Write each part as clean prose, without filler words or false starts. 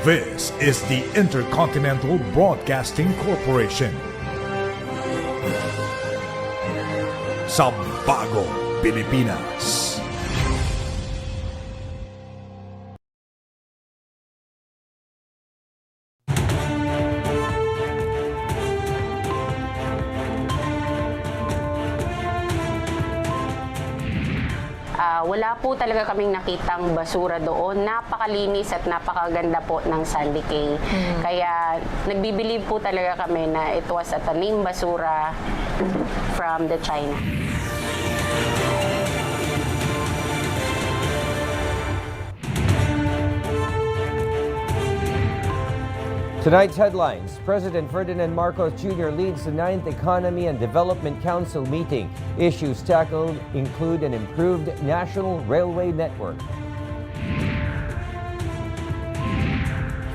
This is the Intercontinental Broadcasting Corporation. Sa bagong Pilipinas. Wala po talaga kaming nakitang basura doon. Napakalinis at napakaganda po ng Sandy Cay. Kaya nagbibilieve po talaga kami na it was a tanim basura from the China. Tonight's headlines. President Ferdinand Marcos Jr. leads the 9th Economy and Development Council meeting. Issues tackled include an improved national railway network.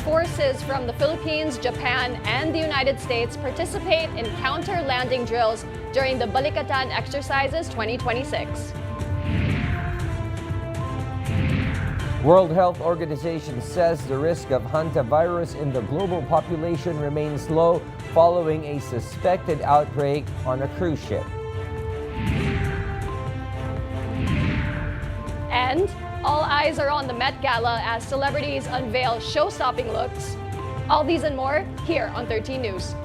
Forces from the Philippines, Japan, and the United States participate in counter-landing drills during the Balikatan Exercises 2026. World Health Organization says the risk of hantavirus in the global population remains low following a suspected outbreak on a cruise ship. And all eyes are on the Met Gala as celebrities unveil show-stopping looks. All these and more here on 13 News.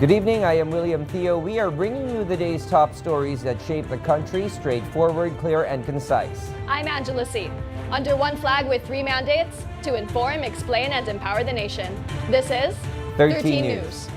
Good evening, I am William Thio. We are bringing you the day's top stories that shape the country, straightforward, clear, and concise. I'm Angela C. Under one flag with 3 mandates to inform, explain, and empower the nation. This is 13 News.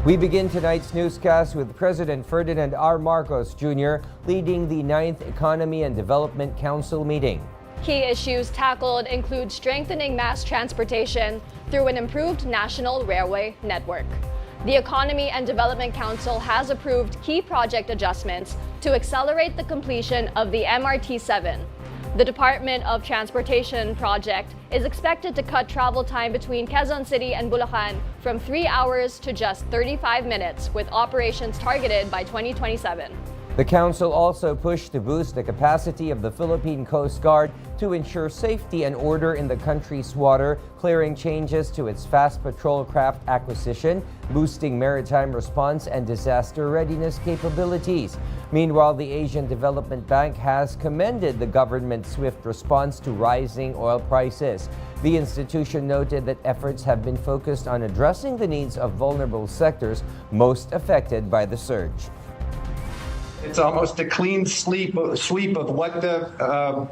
We begin tonight's newscast with President Ferdinand R. Marcos Jr. leading the 9th Economy and Development Council meeting. Key issues tackled include strengthening mass transportation through an improved national railway network. The Economy and Development Council has approved key project adjustments to accelerate the completion of the MRT-7. The Department of Transportation project is expected to cut travel time between Quezon City and Bulacan from 3 hours to just 35 minutes, with operations targeted by 2027. The council also pushed to boost the capacity of the Philippine Coast Guard to ensure safety and order in the country's water, clearing changes to its fast patrol craft acquisition, boosting maritime response and disaster readiness capabilities. Meanwhile, the Asian Development Bank has commended the government's swift response to rising oil prices. The institution noted that efforts have been focused on addressing the needs of vulnerable sectors most affected by the surge. It's almost a clean sweep of what the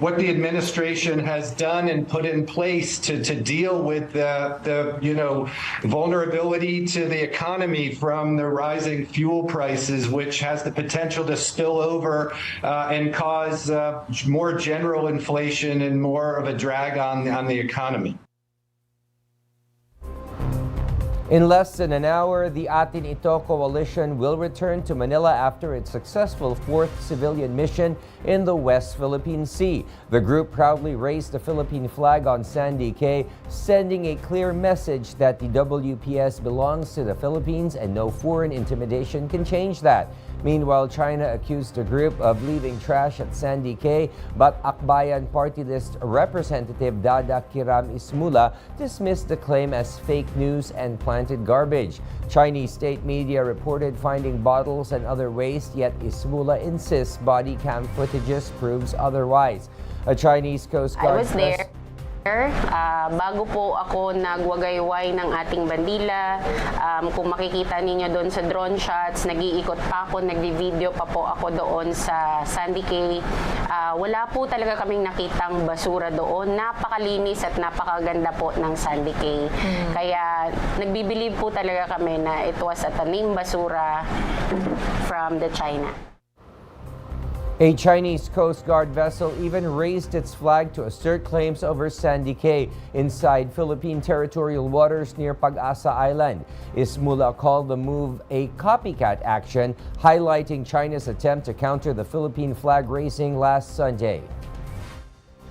administration has done and put in place to deal with the vulnerability to the economy from the rising fuel prices, which has the potential to spill over and cause more general inflation and more of a drag on the economy. In less than an hour, the Atin Ito coalition will return to Manila after its successful 4th civilian mission in the West Philippine Sea. The group proudly raised the Philippine flag on Sandy Cay, sending a clear message that the WPS belongs to the Philippines and no foreign intimidation can change that. Meanwhile, China accused the group of leaving trash at Sandy Cay, but Akbayan Party List Representative Dada Kiram Ismula dismissed the claim as fake news and planted garbage. Chinese state media reported finding bottles and other waste, yet Ismula insists body cam footages proves otherwise. A Chinese Coast Guard... I was there. Bago po ako nagwagayway ng ating bandila, kung makikita ninyo doon sa drone shots, nag-iikot pa ako, nagvi-video pa po ako doon sa Sandy Cay. Wala po talaga kaming nakitang basura doon. Napakalinis at napakaganda po ng Sandy Cay. Kaya nagbibilieve po talaga kami na it was a tanim basura from the China. A Chinese Coast Guard vessel even raised its flag to assert claims over Sandy Cay inside Philippine territorial waters near Pag-asa Island. Ismula called the move a copycat action, highlighting China's attempt to counter the Philippine flag raising last Sunday.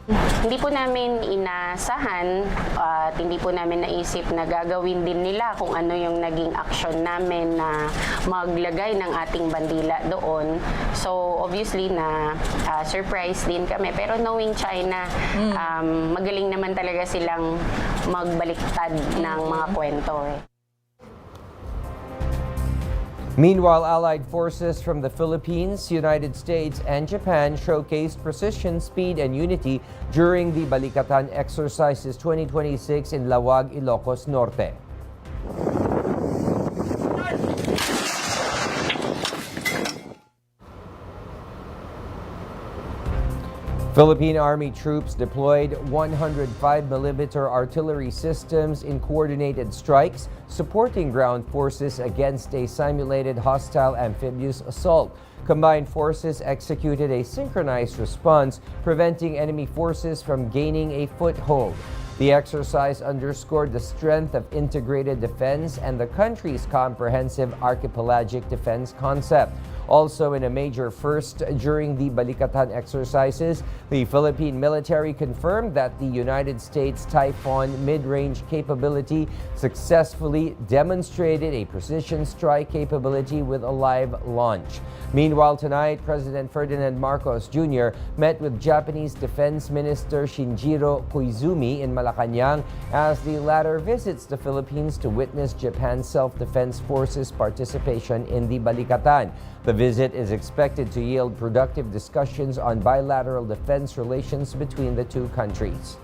Hindi po namin inasahan at hindi po namin naisip na gagawin din nila kung ano yung naging aksyon namin na maglagay ng ating bandila doon. So obviously na surprise din kami. Pero knowing China, magaling naman talaga silang magbaliktad ng mga kwento. Meanwhile, allied forces from the Philippines, United States, and Japan showcased precision, speed, and unity during the Balikatan Exercises 2026 in Lawag, Ilocos Norte. Philippine Army troops deployed 105mm artillery systems in coordinated strikes, supporting ground forces against a simulated hostile amphibious assault. Combined forces executed a synchronized response, preventing enemy forces from gaining a foothold. The exercise underscored the strength of integrated defense and the country's comprehensive archipelagic defense concept. Also, in a major first during the Balikatan exercises, the Philippine military confirmed that the United States Typhoon mid-range capability successfully demonstrated a precision strike capability with a live launch. Meanwhile, tonight, President Ferdinand Marcos Jr. met with Japanese Defense Minister Shinjiro Koizumi in Malacanang as the latter visits the Philippines to witness Japan's Self-Defense Forces participation in the Balikatan. The visit is expected to yield productive discussions on bilateral defense relations between the two countries.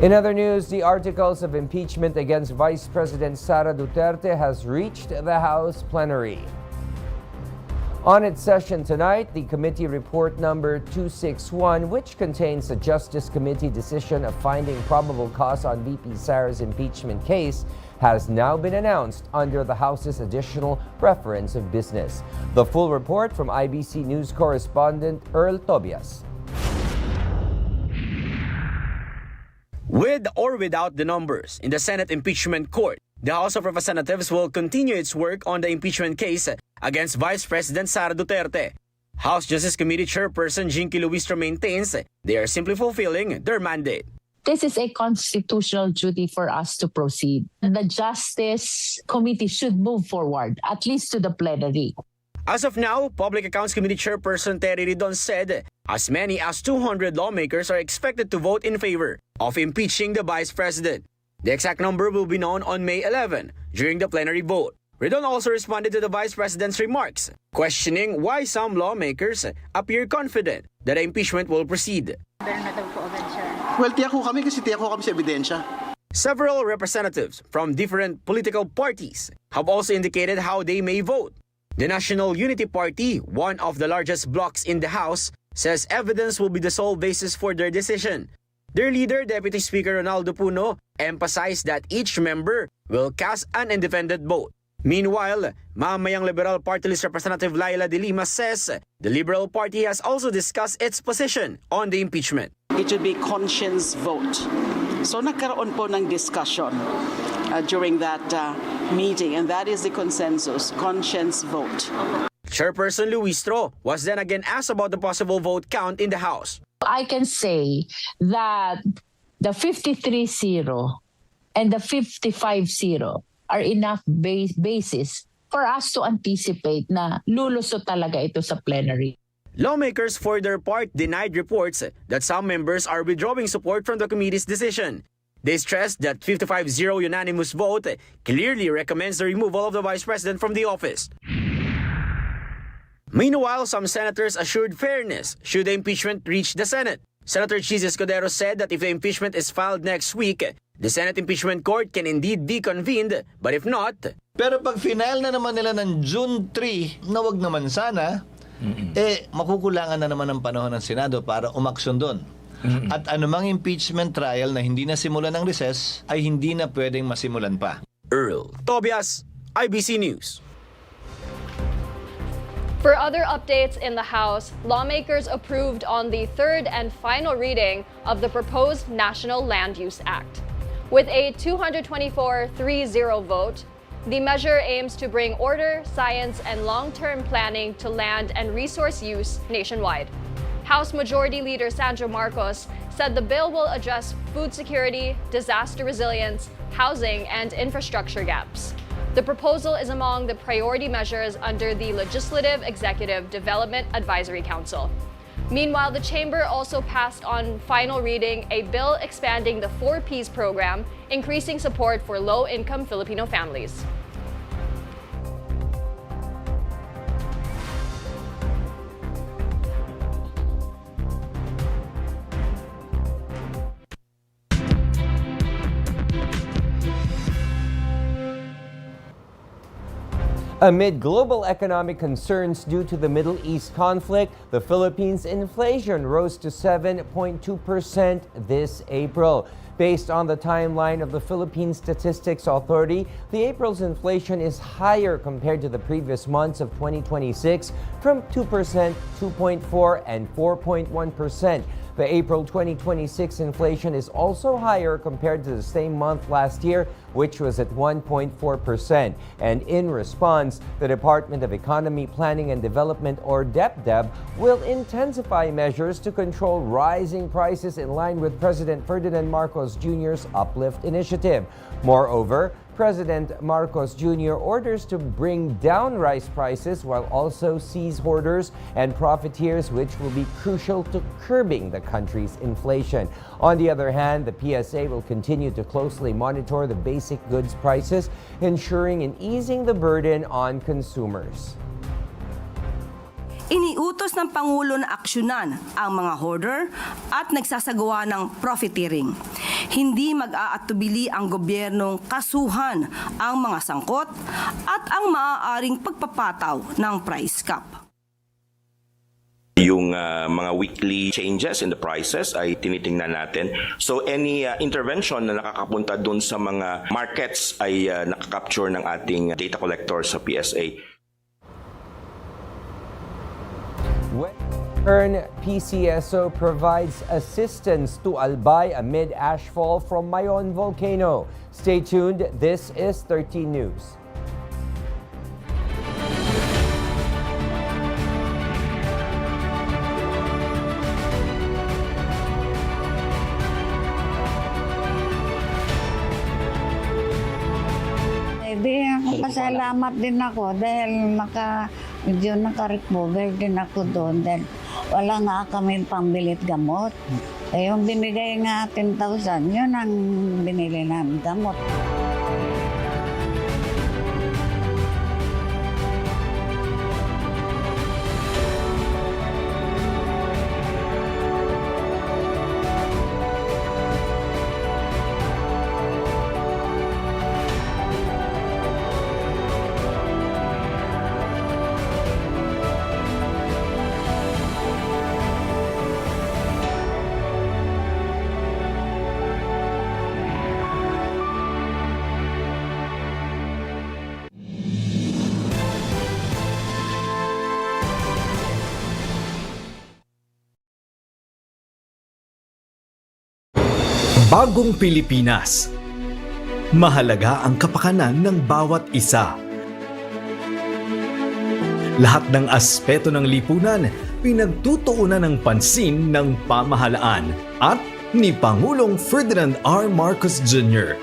In other news, the articles of impeachment against Vice President Sara Duterte has reached the House plenary. On its session tonight, the committee report number 261, which contains the Justice Committee decision of finding probable cause on VP Sara's impeachment case, has now been announced under the House's additional reference of business. The full report from IBC News correspondent Earl Tobias. With or without the numbers in the Senate impeachment court, the House of Representatives will continue its work on the impeachment case against Vice President Sara Duterte. House Justice Committee Chairperson Jinky Luistro maintains they are simply fulfilling their mandate. This is a constitutional duty for us to proceed. The Justice Committee should move forward, at least to the plenary. As of now, Public Accounts Committee Chairperson Terry Ridon said as many as 200 lawmakers are expected to vote in favor of impeaching the Vice President. The exact number will be known on May 11 during the plenary vote. Ridon also responded to the Vice President's remarks, questioning why some lawmakers appear confident that the impeachment will proceed. Well, tiyak ko kami kasi tiyak ko kami sa ebidensya. Several representatives from different political parties have also indicated how they may vote. The National Unity Party, one of the largest blocs in the House, says evidence will be the sole basis for their decision. Their leader, Deputy Speaker Ronaldo Puno, emphasized that each member will cast an independent vote. Meanwhile, Mamayang Liberal Party List Representative Laila de Lima says the Liberal Party has also discussed its position on the impeachment. It should be conscience vote. So nagkaroon po ng discussion during that meeting, and that is the consensus, conscience vote. Chairperson Luistro was then again asked about the possible vote count in the House. I can say that the 53-0 and the 55-0 are enough basis for us to anticipate na lulusot talaga ito sa plenary. Lawmakers, for their part, denied reports that some members are withdrawing support from the committee's decision. They stressed that 55-0 unanimous vote clearly recommends the removal of the Vice President from the office. Meanwhile, some senators assured fairness should the impeachment reach the Senate. Senator Chis Escudero said that if the impeachment is filed next week, the Senate Impeachment Court can indeed be convened, but if not... Pero pag final na naman nila ng June 3, na wag naman sana, makukulangan na naman ang panahon ng Senado para umaksyon doon. At anumang impeachment trial na hindi nasimulan ng recess ay hindi na pwedeng masimulan pa. Earl Tobias, IBC News. For other updates in the House, lawmakers approved on the third and final reading of the proposed National Land Use Act. With a 224-3-0 vote, the measure aims to bring order, science, and long-term planning to land and resource use nationwide. House Majority Leader Sandro Marcos said the bill will address food security, disaster resilience, housing, and infrastructure gaps. The proposal is among the priority measures under the Legislative Executive Development Advisory Council. Meanwhile, the chamber also passed on final reading a bill expanding the 4Ps program, increasing support for low-income Filipino families. Amid global economic concerns due to the Middle East conflict, the Philippines' inflation rose to 7.2% this April. Based on the timeline of the Philippine Statistics Authority, the April's inflation is higher compared to the previous months of 2026 from 2%, 2.4%, and 4.1%. The April 2026 inflation is also higher compared to the same month last year, which was at 1.4%. And in response, the Department of Economy, Planning and Development, or DepDev, will intensify measures to control rising prices in line with President Ferdinand Marcos Jr.'s Uplift Initiative. Moreover, President Marcos Jr. orders to bring down rice prices while also seize hoarders and profiteers, which will be crucial to curbing the country's inflation. On the other hand, the PSA will continue to closely monitor the basic goods prices, ensuring and easing the burden on consumers. Iniutos ng Pangulo na aksyonan ang mga hoarder at nagsasagawa ng profiteering. Hindi mag-aatubili ang gobyernong kasuhan ang mga sangkot at ang maaaring pagpapataw ng price cap. Yung mga weekly changes in the prices ay tinitingnan natin. So any intervention na nakakapunta dun sa mga markets ay nakakapture ng ating data collector sa PSA. PCSO provides assistance to Albay amid ashfall from Mayon volcano. Stay tuned. This is 13 News. Pasalamat din ako dahil medyo naka-recover din ako doon dahil wala nga kami pambilit gamot. Yung binigay nga 10,000, yun ang binili namin gamot. Bagong Pilipinas. Mahalaga ang kapakanan ng bawat isa. Lahat ng aspeto ng lipunan pinagtutuunan ng pansin ng pamahalaan at ni Pangulong Ferdinand R. Marcos Jr.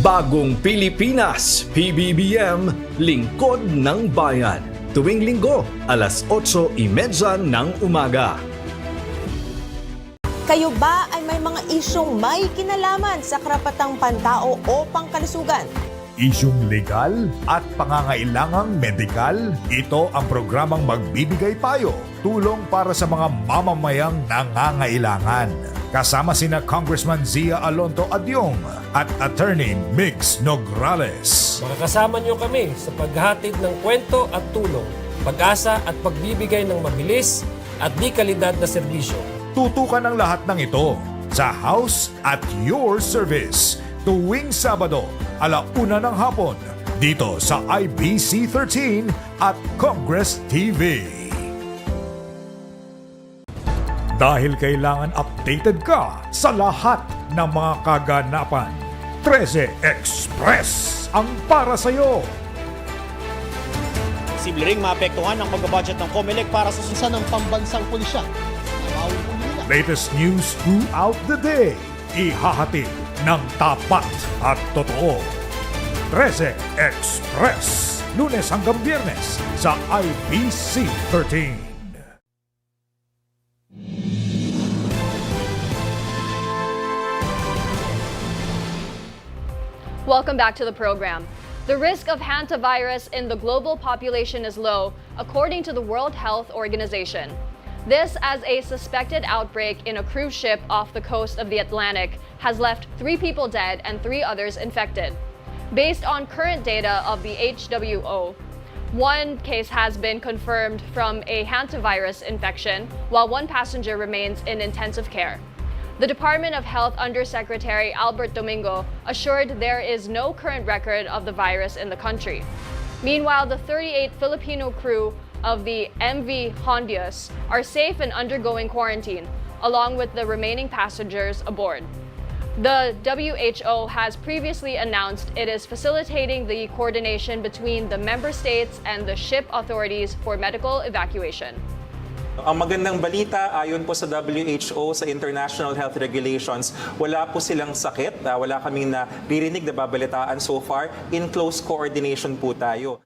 Bagong Pilipinas, PBBM, Lingkod ng Bayan. Tuwing Linggo, alas 8:30 ng umaga. Kayo ba ay may mga isyong may kinalaman sa karapatang pantao o pangkalusugan? Isyong legal at pangangailangang medikal, ito ang programang magbibigay payo, tulong para sa mga mamamayang nangangailangan. Kasama sina Congressman Zia Alonto Adyong at Attorney Mix Nograles. Makakasama niyo kami sa paghatid ng kwento at tulong, pag-asa at pagbibigay ng mabilis at di kalidad na serbisyo. Tutukan ang lahat ng ito sa House at Your Service tuwing Sabado, 1:00 ng hapon dito sa IBC 13 at Congress TV. Dahil kailangan updated ka sa lahat ng mga kaganapan, 13 Express ang para sa'yo. Posible ring maapektuhan ang pagbabudget ng COMELEC para sa susunod ng pambansang pulisya. Latest news throughout the day, ihahatid ng tapat at totoo. 13 Express, Lunes hanggang Biyernes sa IBC 13. Welcome back to the program. The risk of hantavirus in the global population is low, according to the World Health Organization. This as a suspected outbreak in a cruise ship off the coast of the Atlantic has left 3 people dead and 3 others infected. Based on current data of the HWO, 1 case has been confirmed from a hantavirus infection, while 1 passenger remains in intensive care. The Department of Health Undersecretary Albert Domingo assured there is no current record of the virus in the country. Meanwhile, the 38 Filipino crew of the MV Hondius are safe and undergoing quarantine, along with the remaining passengers aboard. The WHO has previously announced it is facilitating the coordination between the member states and the ship authorities for medical evacuation. Ang magandang balita, ayon po sa WHO, sa International Health Regulations, wala po silang sakit. Wala kaming naririnig na babalitaan so far. In close coordination po tayo.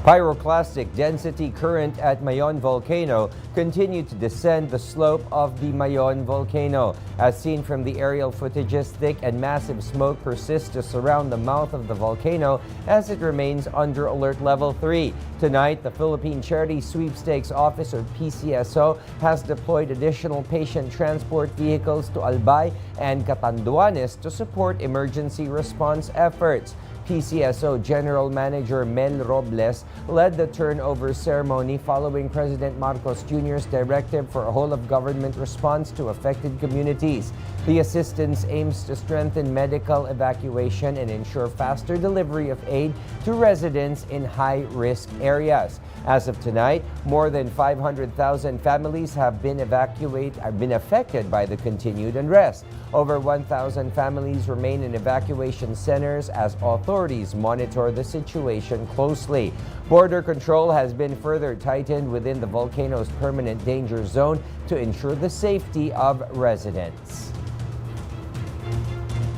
Pyroclastic density current at Mayon volcano continued to descend the slope of the Mayon volcano. As seen from the aerial footages, thick and massive smoke persists to surround the mouth of the volcano as it remains under alert level 3. Tonight, the Philippine Charity Sweepstakes Office, or PCSO, has deployed additional patient transport vehicles to Albay and Catanduanes to support emergency response efforts. PCSO General Manager Mel Robles led the turnover ceremony following President Marcos Jr.'s directive for a whole-of-government response to affected communities. The assistance aims to strengthen medical evacuation and ensure faster delivery of aid to residents in high-risk areas. As of tonight, more than 500,000 families have been affected by the continued unrest. Over 1,000 families remain in evacuation centers as authorities monitor the situation closely. Border control has been further tightened within the volcano's permanent danger zone to ensure the safety of residents.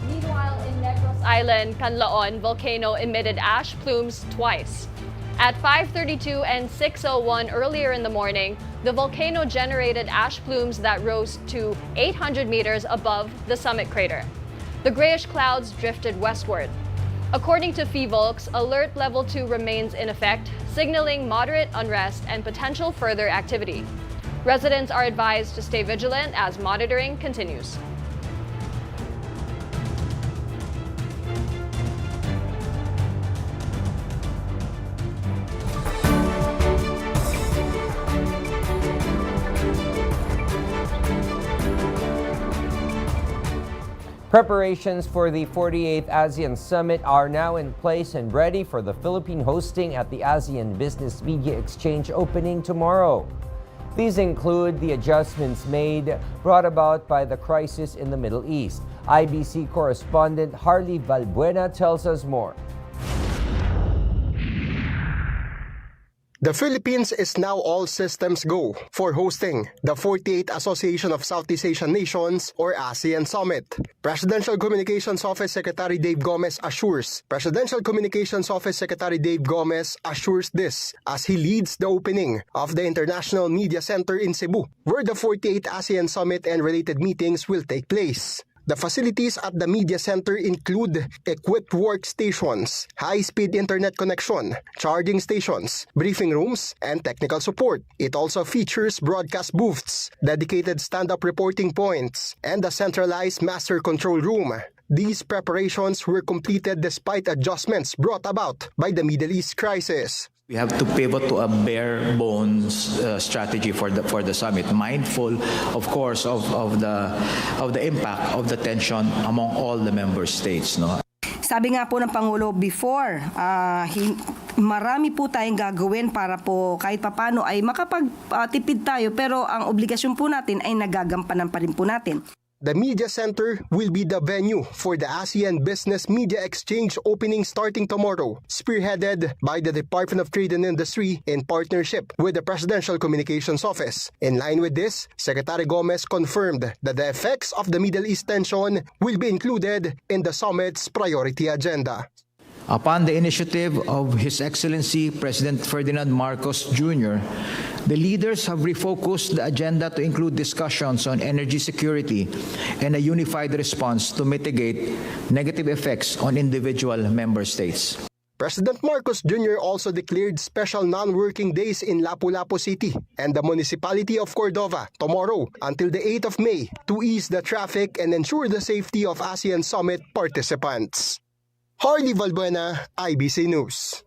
Meanwhile, in Negros Island, Canlaon volcano emitted ash plumes twice. At 5:32 and 6:01 earlier in the morning, the volcano generated ash plumes that rose to 800 meters above the summit crater. The grayish clouds drifted westward. According to PHIVOLCS, alert level 2 remains in effect, signaling moderate unrest and potential further activity. Residents are advised to stay vigilant as monitoring continues. Preparations for the 48th ASEAN Summit are now in place and ready for the Philippine hosting at the ASEAN Business Media Exchange opening tomorrow. These include the adjustments brought about by the crisis in the Middle East. IBC correspondent Harley Valbuena tells us more. The Philippines is now all systems go for hosting the 48th Association of Southeast Asian Nations or ASEAN Summit. Presidential Communications Office Secretary Dave Gomez assures this as he leads the opening of the International Media Center in Cebu, where the 48th ASEAN Summit and related meetings will take place. The facilities at the media center include equipped workstations, high-speed internet connection, charging stations, briefing rooms, and technical support. It also features broadcast booths, dedicated stand-up reporting points, and a centralized master control room. These preparations were completed despite adjustments brought about by the Middle East crisis. We have to pivot to a bare bones strategy for the summit, mindful, of course, of the impact of the tension among all the member states. No. Sabi nga po ng Pangulo before, marami po tayong gagawin para po kahit papano ay makapagtipid tayo, pero ang obligasyon po natin ay nagagampanan pa rin po natin. The Media Center will be the venue for the ASEAN Business Media Exchange opening starting tomorrow, spearheaded by the Department of Trade and Industry in partnership with the Presidential Communications Office. In line with this, Secretary Gomez confirmed that the effects of the Middle East tension will be included in the summit's priority agenda. Upon the initiative of His Excellency President Ferdinand Marcos Jr., the leaders have refocused the agenda to include discussions on energy security and a unified response to mitigate negative effects on individual member states. President Marcos Jr. also declared special non-working days in Lapu-Lapu City and the municipality of Cordova tomorrow until the 8th of May to ease the traffic and ensure the safety of ASEAN Summit participants. Harley Valbuena, IBC News.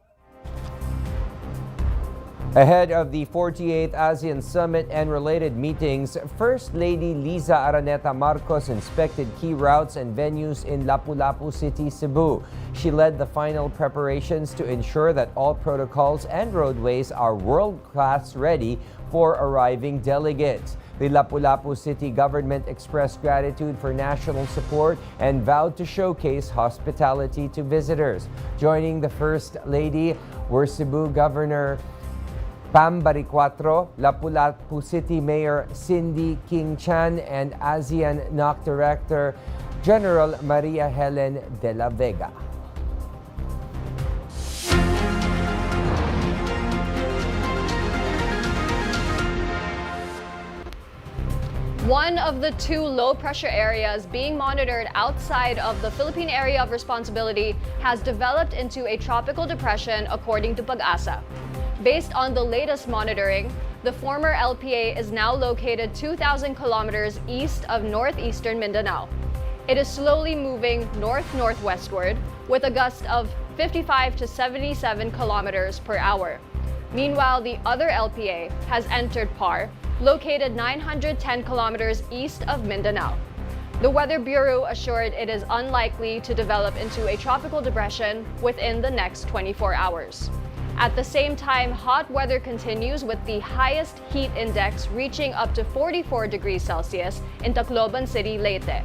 Ahead of the 48th ASEAN Summit and related meetings, First Lady Liza Araneta Marcos inspected key routes and venues in Lapu-Lapu City, Cebu. She led the final preparations to ensure that all protocols and roadways are world-class ready for arriving delegates. The Lapu-Lapu City government expressed gratitude for national support and vowed to showcase hospitality to visitors. Joining the First Lady were Cebu Governor Pam Baricuatro, Lapu-Lapu City Mayor Cindy King Chan, and ASEAN NOC Director General Maria Helen de la Vega. One of the two low-pressure areas being monitored outside of the Philippine Area of Responsibility has developed into a tropical depression, according to Pag-asa. Based on the latest monitoring, the former LPA is now located 2,000 kilometers east of northeastern Mindanao. It is slowly moving north-northwestward with a gust of 55 to 77 kilometers per hour. Meanwhile, the other LPA has entered PAR, located 910 kilometers east of Mindanao. The Weather Bureau assured it is unlikely to develop into a tropical depression within the next 24 hours. At the same time, hot weather continues with the highest heat index reaching up to 44 degrees Celsius in Tacloban City, Leyte.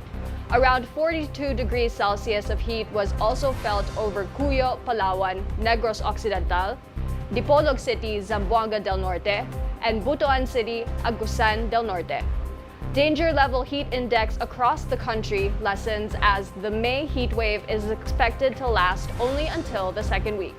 Around 42 degrees Celsius of heat was also felt over Cuyo, Palawan, Negros Occidental, Dipolog City, Zamboanga del Norte, and Butuan City, Agusan del Norte. Danger level heat index across the country lessens as the May heat wave is expected to last only until the second week.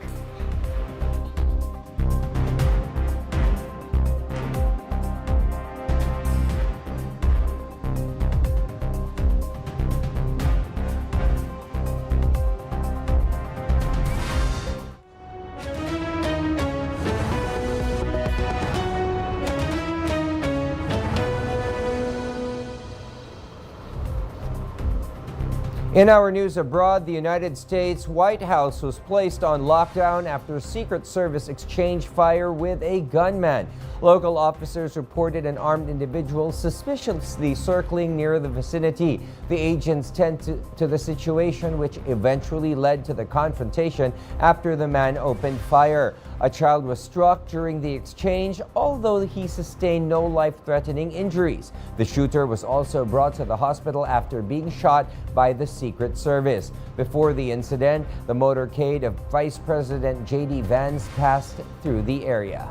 In our news abroad, the United States White House was placed on lockdown after Secret Service exchanged fire with a gunman. Local officers reported an armed individual suspiciously circling near the vicinity. The agents tended to the situation, which eventually led to the confrontation after the man opened fire. A child was struck during the exchange, although he sustained no life-threatening injuries. The shooter was also brought to the hospital after being shot by the Secret Service. Before the incident, the motorcade of Vice President J.D. Vance passed through the area.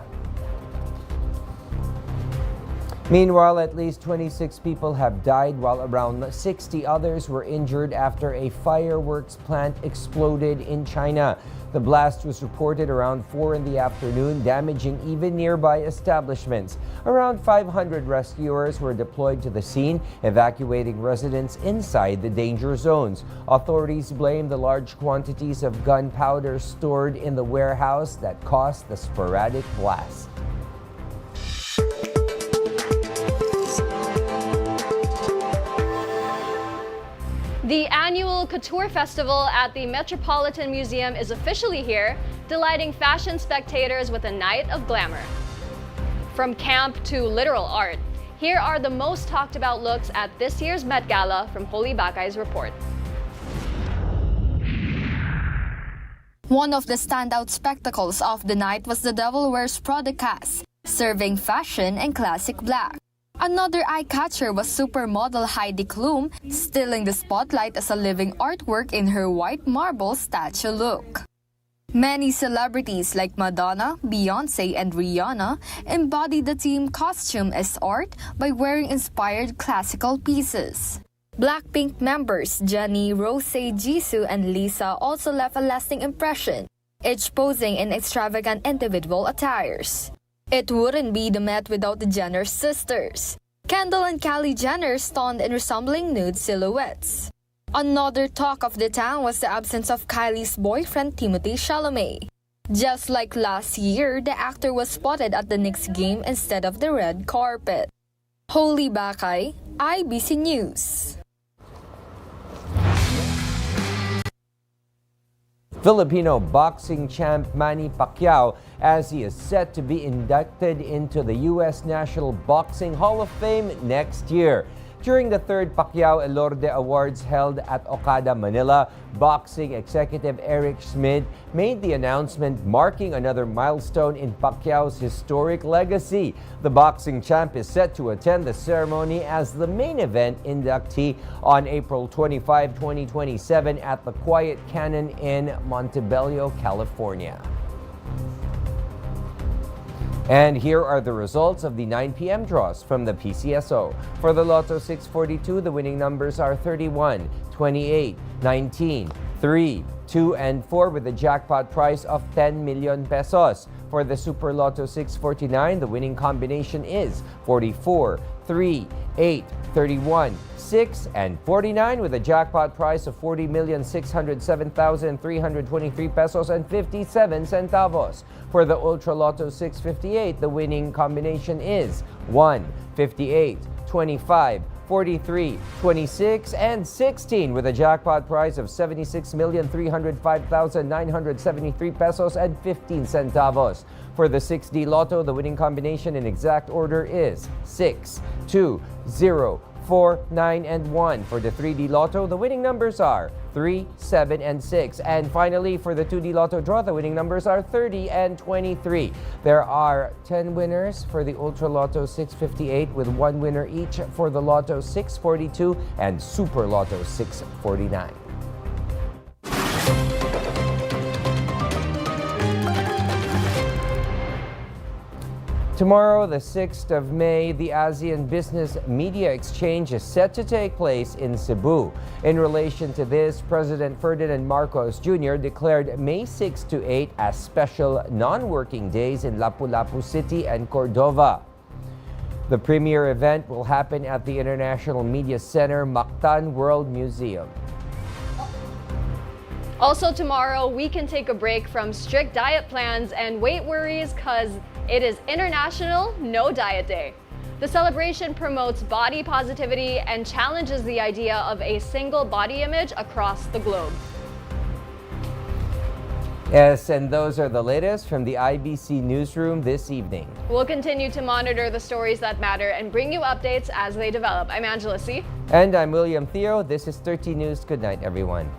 Meanwhile, at least 26 people have died while around 60 others were injured after a fireworks plant exploded in China. The blast was reported around 4 in the afternoon, damaging even nearby establishments. Around 500 rescuers were deployed to the scene, evacuating residents inside the danger zones. Authorities blame the large quantities of gunpowder stored in the warehouse that caused the sporadic blast. The annual Couture Festival at the Metropolitan Museum is officially here. delighting fashion spectators with a night of glamour. From camp to literal art, here are the most talked about looks at this year's Met Gala from Holy Bakay's report. One of the standout spectacles of the night was the Devil Wears Prada cast, serving fashion and classic black. Another eye-catcher was supermodel Heidi Klum, stealing the spotlight as a living artwork in her white marble statue look. Many celebrities like Madonna, Beyonce, and Rihanna embodied the theme costume as art by wearing inspired classical pieces. Blackpink members Jennie, Rosé, Jisoo, and Lisa also left a lasting impression, each posing in extravagant individual attires. It wouldn't be the Met without the Jenner sisters. Kendall and Kylie Jenner stunned in resembling nude silhouettes. Another talk of the town was the absence of Kylie's boyfriend Timothée Chalamet. Just like last year, the actor was spotted at the Knicks game instead of the red carpet. Holy Bakay, IBC News. Filipino boxing champ Manny Pacquiao, as he is set to be inducted into the U.S. National Boxing Hall of Fame next year. During the third Pacquiao Elorde Awards held at Okada, Manila, boxing executive Eric Schmid made the announcement, marking another milestone in Pacquiao's historic legacy. The boxing champ is set to attend the ceremony as the main event inductee on April 25, 2027 at the Quiet Cannon in Montebello, California. And here are the results of the 9 p.m. draws from the PCSO. For the Lotto 642, the winning numbers are 31, 28, 19, 3, 2, and 4 with a jackpot prize of 10 million pesos. For the Super Lotto 649, the winning combination is 44, 3, 8, 31, 6, and 49 with a jackpot price of 40,607,323 pesos and 57 centavos. For the Ultra Lotto 658, the winning combination is 1, 58, 25, 43, 26, and 16 with a jackpot price of 76,305,973 pesos and 15 centavos. For the 6D Lotto, the winning combination in exact order is 6, 2, 0, 4, 9, and 1. For the 3D Lotto, the winning numbers are 3, 7, and 6. And finally, for the 2D Lotto draw, the winning numbers are 30 and 23. There are 10 winners for the Ultra Lotto 658 with 1 winner each for the Lotto 642 and Super Lotto 649. Tomorrow, the 6th of May, the ASEAN Business Media Exchange is set to take place in Cebu. In relation to this, President Ferdinand Marcos Jr. declared May 6 to 8 as special non-working days in Lapu-Lapu City and Cordova. The premier event will happen at the International Media Center, Mactan World Museum. Also tomorrow, we can take a break from strict diet plans and weight worries because it is International No Diet Day. The celebration promotes body positivity and challenges the idea of a single body image across the globe. Yes, and those are the latest from the IBC Newsroom this evening. We'll continue to monitor the stories that matter and bring you updates as they develop. I'm Angela C. And I'm William Thio. This is 30 News. Good night, everyone.